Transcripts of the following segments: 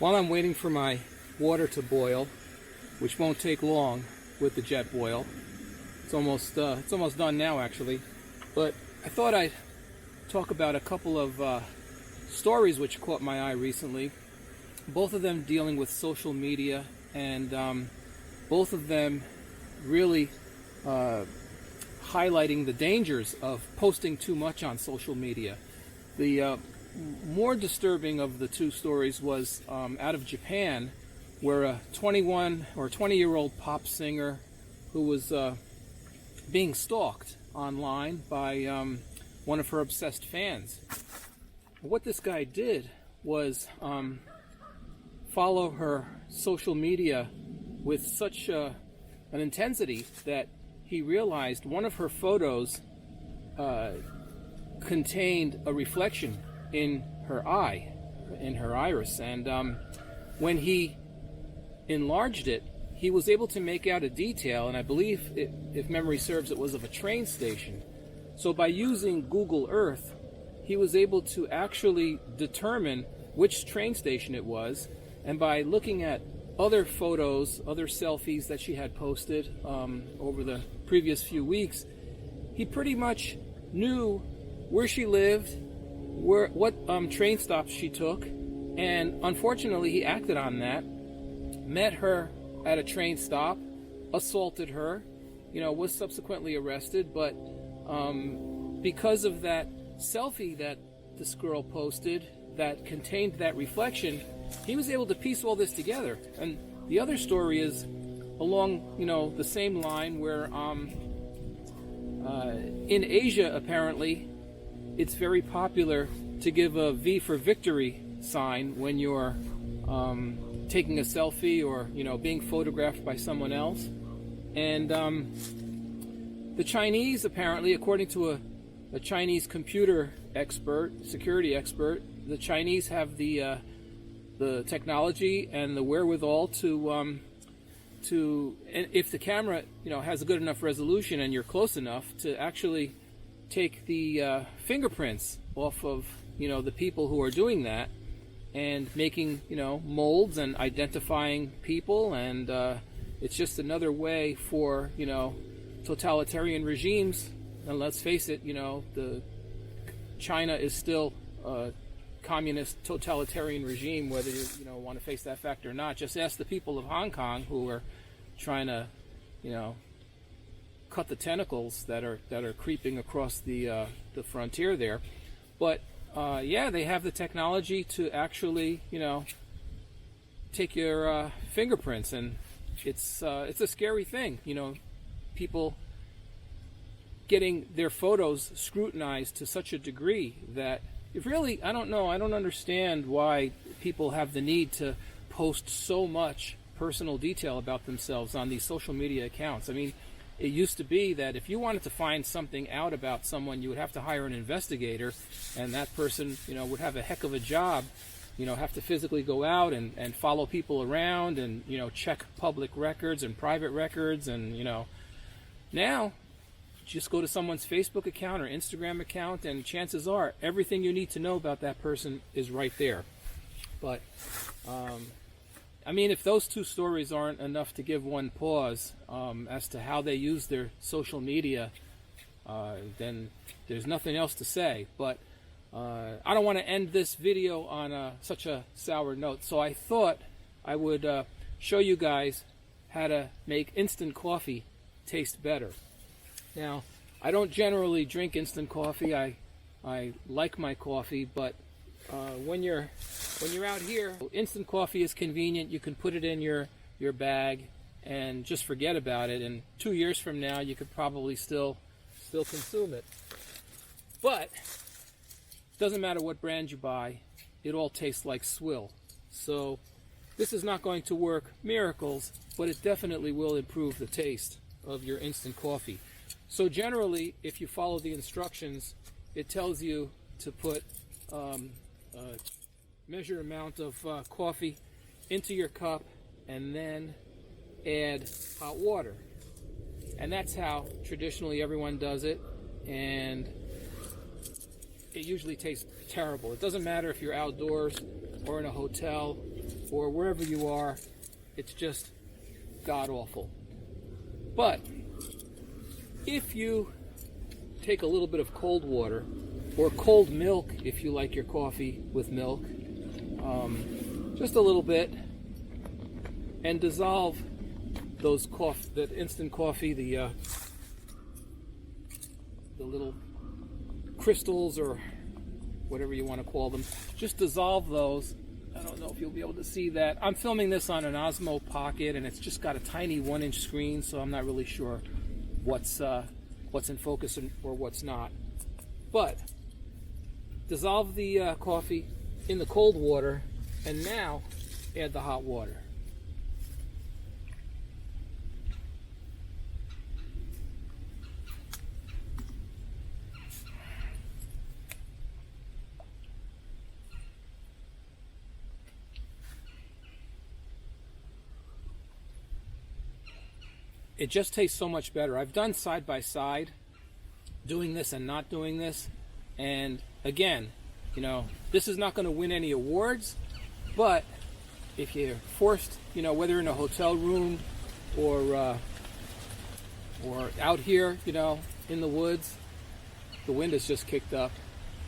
While I'm waiting for my water to boil, which won't take long with the jet boil, it's almost done now actually, but I thought I'd talk about a couple of stories which caught my eye recently, both of them dealing with social media, and both of them really highlighting the dangers of posting too much on social media. The more disturbing of the two stories was out of Japan, where a 21 or 20-year-old pop singer who was being stalked online by one of her obsessed fans. What this guy did was follow her social media with such an intensity that he realized one of her photos contained a reflection in her eye, in her iris, and when he enlarged it, he was able to make out a detail, and I believe, if memory serves, it was of a train station. So by using Google Earth, he was able to actually determine which train station it was, and by looking at other photos, other selfies that she had posted over the previous few weeks, he pretty much knew where she lived, what train stops she took, and unfortunately he acted on that, met her at a train stop, assaulted her, was subsequently arrested, but because of that selfie that this girl posted that contained that reflection, he was able to piece all this together. And the other story is along, the same line where in Asia, apparently, it's very popular to give a V for victory sign when you're taking a selfie or, being photographed by someone else. And the Chinese, apparently, according to a Chinese computer expert, security expert, the Chinese have the technology and the wherewithal to and if the camera has a good enough resolution and you're close enough, to actually take the fingerprints off of the people who are doing that, and making molds and identifying people, and it's just another way for totalitarian regimes. And let's face it, the China is still a communist totalitarian regime, whether you want to face that fact or not. Just ask the people of Hong Kong, who are trying to cut the tentacles that are creeping across the frontier there. But yeah, they have the technology to actually take your fingerprints, and it's a scary thing. People getting their photos scrutinized to such a degree that it really, I don't know, I don't understand why people have the need to post so much personal detail about themselves on these social media accounts. I mean, it used to be that if you wanted to find something out about someone, you would have to hire an investigator, and that person, would have a heck of a job, have to physically go out and follow people around and, check public records and private records, and, now just go to someone's Facebook account or Instagram account, and chances are everything you need to know about that person is right there. But I mean, if those two stories aren't enough to give one pause as to how they use their social media, then there's nothing else to say. But I don't want to end this video on such a sour note, so I thought I would show you guys how to make instant coffee taste better. Now, I don't generally drink instant coffee. I like my coffee, but when you're out here, instant coffee is convenient. You can put it in your bag and just forget about it, and 2 years from now you could probably still consume it. But it doesn't matter what brand you buy, it all tastes like swill. So this is not going to work miracles, but it definitely will improve the taste of your instant coffee. So generally, if you follow the instructions, it tells you to put a measured amount of coffee into your cup and then add hot water. And that's how traditionally everyone does it, and it usually tastes terrible. It doesn't matter if you're outdoors or in a hotel. or wherever you are, it's just god awful. But if you take a little bit of cold water, or cold milk if you like your coffee with milk, just a little bit, and dissolve that instant coffee, the little crystals or whatever you want to call them, just dissolve those. I don't know if you'll be able to see that. I'm filming this on an Osmo Pocket, and it's just got a tiny 1-inch screen, so I'm not really sure what's in focus or what's not. But dissolve the coffee in the cold water, and now add the hot water. It just tastes so much better. I've done side by side, doing this and not doing this, and again, this is not going to win any awards, but if you're forced, whether in a hotel room or out here, in the woods, the wind has just kicked up,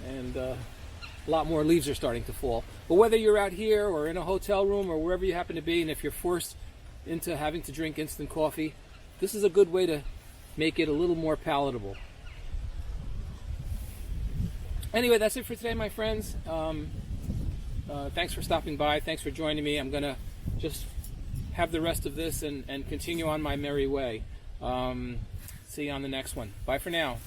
and a lot more leaves are starting to fall. But whether you're out here or in a hotel room or wherever you happen to be, and if you're forced into having to drink instant coffee, this is a good way to make it a little more palatable. Anyway, that's it for today, my friends. Thanks for stopping by. Thanks for joining me. I'm going to just have the rest of this and continue on my merry way. See you on the next one. Bye for now.